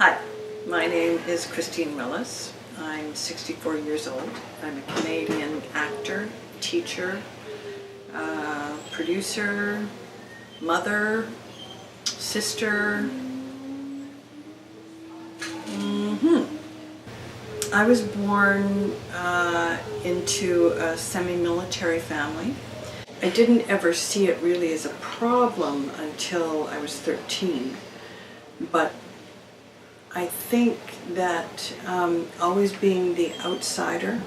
Hi, my name is Christine Willis. I'm 64 years old. I'm a Canadian actor, teacher, producer, mother, sister. I was born into a semi-military family. I didn't ever see it really as a problem until I was 13, but I think that always being the outsider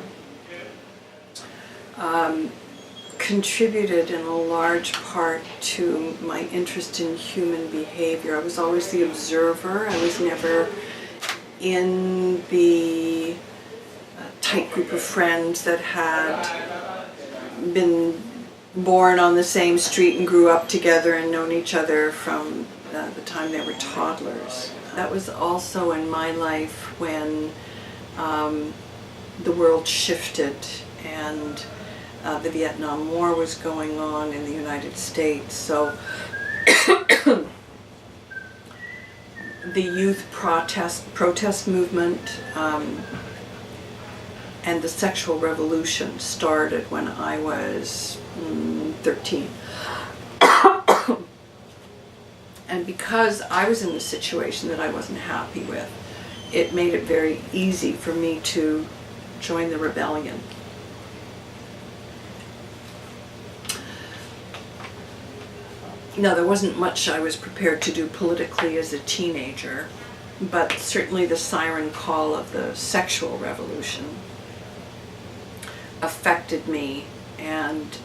contributed in a large part to my interest in human behavior. I was always the observer. I was never in the tight group of friends that had been born on the same street and grew up together and known each other from the time they were toddlers. That was also in my life when the world shifted and the Vietnam War was going on in the United States. So the youth protest movement and the sexual revolution started when I was 13. And because I was in a situation that I wasn't happy with, it made it very easy for me to join the rebellion. Now, there wasn't much I was prepared to do politically as a teenager, but certainly the siren call of the sexual revolution affected me and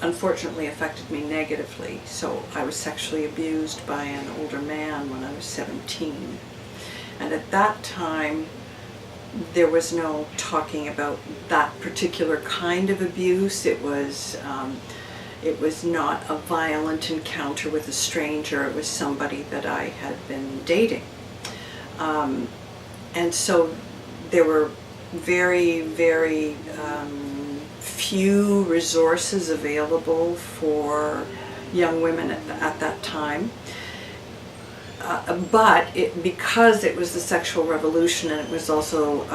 unfortunately affected me negatively. So I was sexually abused by an older man when I was 17. And at that time, there was no talking about that particular kind of abuse. It was not a violent encounter with a stranger. It was somebody that I had been dating. And so there were very, very few resources available for young women at that time. But because it was the sexual revolution, and it was also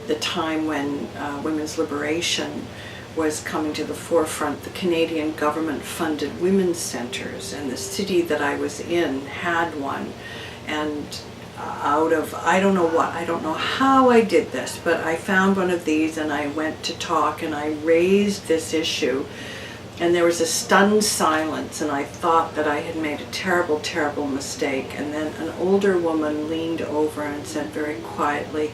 the time when women's liberation was coming to the forefront, the Canadian government funded women's centers, and the city that I was in had one. And out of, I don't know how I did this, but I found one of these and I went to talk and I raised this issue, and there was a stunned silence, and I thought that I had made a terrible, terrible mistake. And then an older woman leaned over and said very quietly,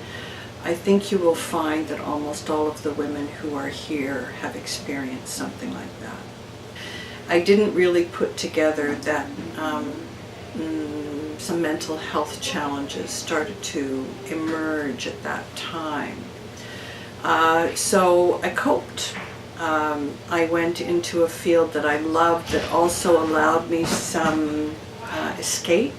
"I think you will find that almost all of the women who are here have experienced something like that." I didn't really put together that some mental health challenges started to emerge at that time. So I coped. I went into a field that I loved that also allowed me some escape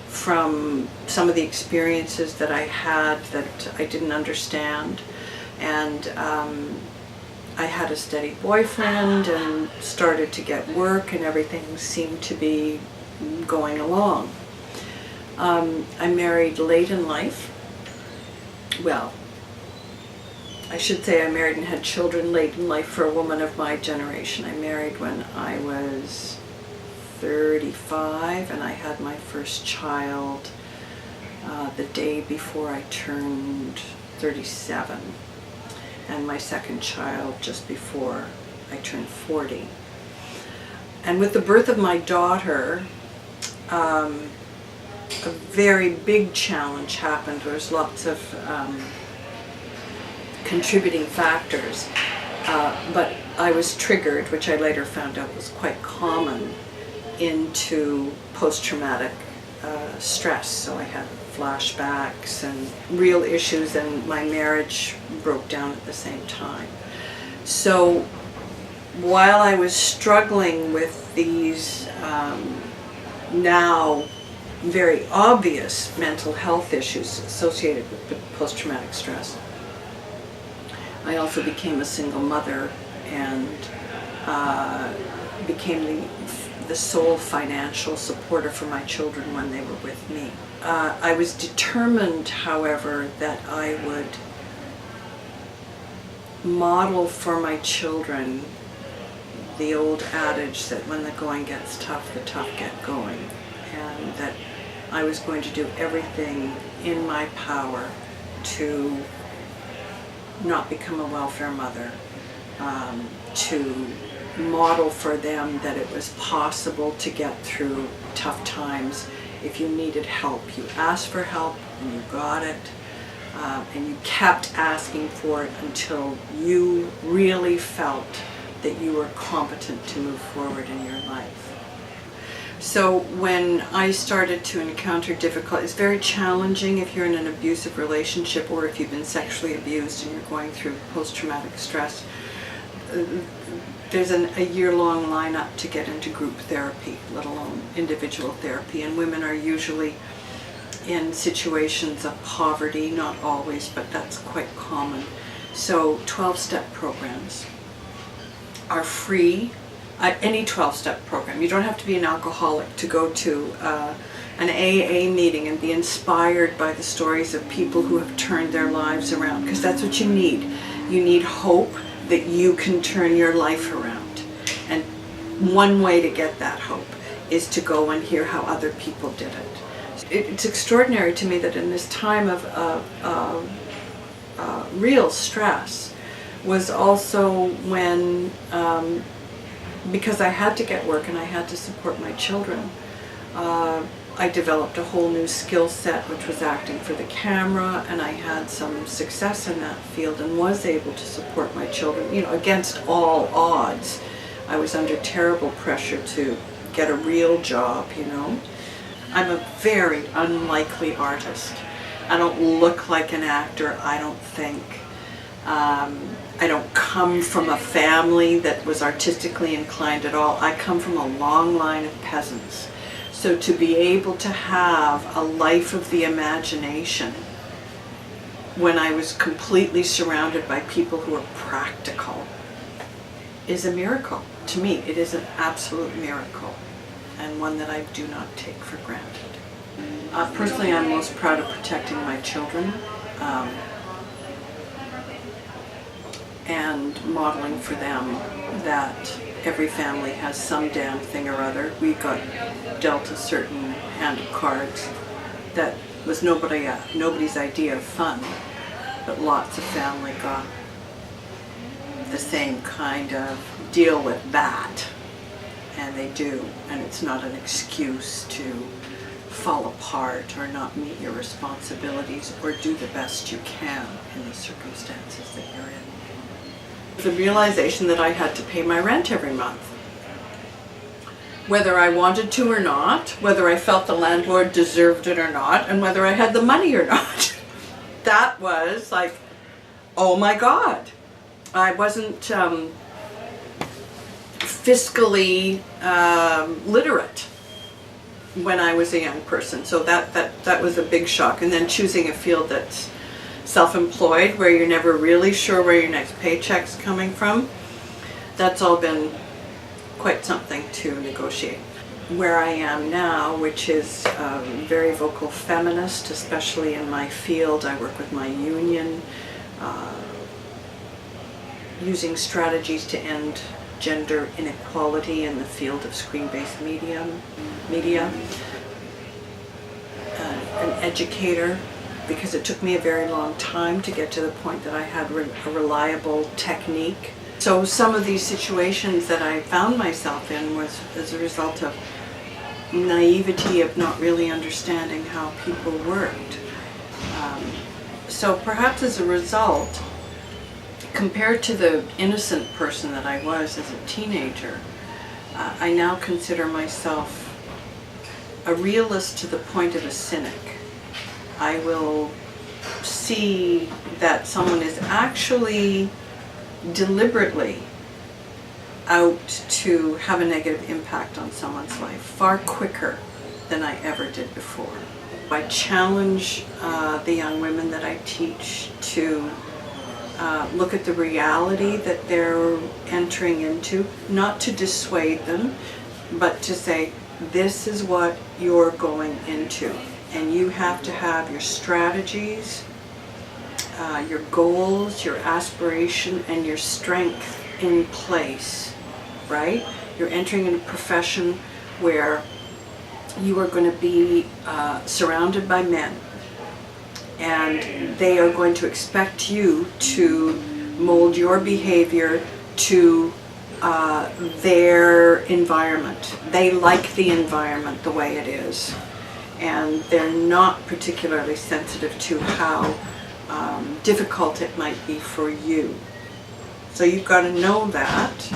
from some of the experiences that I had that I didn't understand. And I had a steady boyfriend and started to get work, and everything seemed to be going along. I married late in life. Well, I should say I married and had children late in life for a woman of my generation. I married when I was 35, and I had my first child the day before I turned 37, and my second child just before I turned 40. And with the birth of my daughter, a very big challenge happened. There was lots of contributing factors, but I was triggered, which I later found out was quite common, into post-traumatic stress. So I had flashbacks and real issues, and my marriage broke down at the same time. So while I was struggling with these now very obvious mental health issues associated with post-traumatic stress, I also became a single mother and became the sole financial supporter for my children when they were with me. I was determined, however, that I would model for my children the old adage that when the going gets tough, the tough get going, and that I was going to do everything in my power to not become a welfare mother, to model for them that it was possible to get through tough times. If you needed help, you asked for help and you got it, and you kept asking for it until you really felt that you were competent to move forward in your life. So when I started to encounter difficulty, it's very challenging if you're in an abusive relationship or if you've been sexually abused and you're going through post-traumatic stress. There's a year-long lineup to get into group therapy, let alone individual therapy, and women are usually in situations of poverty, not always, but that's quite common. So 12-step programs are free. Any 12-step program. You don't have to be an alcoholic to go to an AA meeting and be inspired by the stories of people who have turned their lives around, because that's what you need. You need hope that you can turn your life around. And one way to get that hope is to go and hear how other people did it. It's extraordinary to me that in this time of real stress was also when because I had to get work and I had to support my children, I developed a whole new skill set, which was acting for the camera, and I had some success in that field and was able to support my children, you know, against all odds. I was under terrible pressure to get a real job, you know. I'm a very unlikely artist. I don't look like an actor, I don't think. I don't come from a family that was artistically inclined at all. I come from a long line of peasants. So to be able to have a life of the imagination when I was completely surrounded by people who are practical is a miracle. To me, it is an absolute miracle, and one that I do not take for granted. Personally, I'm most proud of protecting my children. And modeling for them that every family has some damn thing or other. We got dealt a certain hand of cards that was nobody's idea of fun, but lots of family got the same kind of deal with that, and they do, and it's not an excuse to fall apart or not meet your responsibilities or do the best you can in the circumstances that you're in. The realization that I had to pay my rent every month, whether I wanted to or not, whether I felt the landlord deserved it or not, and whether I had the money or not. That was like, oh my God. I wasn't fiscally literate when I was a young person, so that was a big shock. And then choosing a field that's self-employed, where you're never really sure where your next paycheck's coming from, that's all been quite something to negotiate. Where I am now, which is very vocal feminist, especially in my field, I work with my union, using strategies to end gender inequality in the field of screen-based media, an educator, because it took me a very long time to get to the point that I had a reliable technique. So some of these situations that I found myself in was as a result of naivety of not really understanding how people worked. So perhaps as a result, compared to the innocent person that I was as a teenager, I now consider myself a realist to the point of a cynic. I will see that someone is actually deliberately out to have a negative impact on someone's life far quicker than I ever did before. I challenge the young women that I teach to look at the reality that they're entering into, not to dissuade them, but to say, this is what you're going into. And you have to have your strategies, your goals, your aspiration, and your strength in place, right? You're entering in a profession where you are going to be surrounded by men, and they are going to expect you to mold your behavior to their environment. They like the environment the way it is, and they're not particularly sensitive to how difficult it might be for you. So you've got to know that,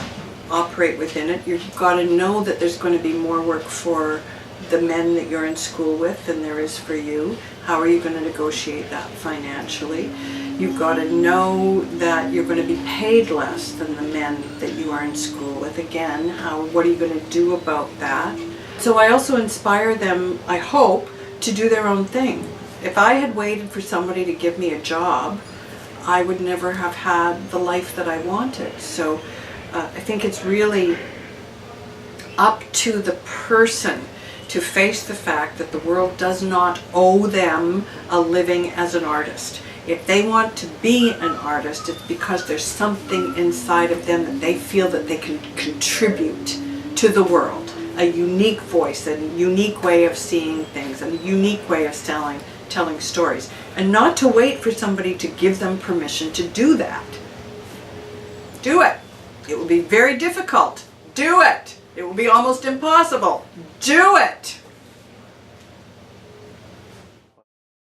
operate within it. You've got to know that there's going to be more work for the men that you're in school with than there is for you. How are you going to negotiate that financially? You've got to know that you're going to be paid less than the men that you are in school with. Again, what are you going to do about that? So I also inspire them, I hope, to do their own thing. If I had waited for somebody to give me a job, I would never have had the life that I wanted. So I think it's really up to the person to face the fact that the world does not owe them a living as an artist. If they want to be an artist, it's because there's something inside of them that they feel that they can contribute to the world. A unique voice, a unique way of seeing things, a unique way of telling stories. And not to wait for somebody to give them permission to do that. Do it. It will be very difficult. Do it. It will be almost impossible. Do it.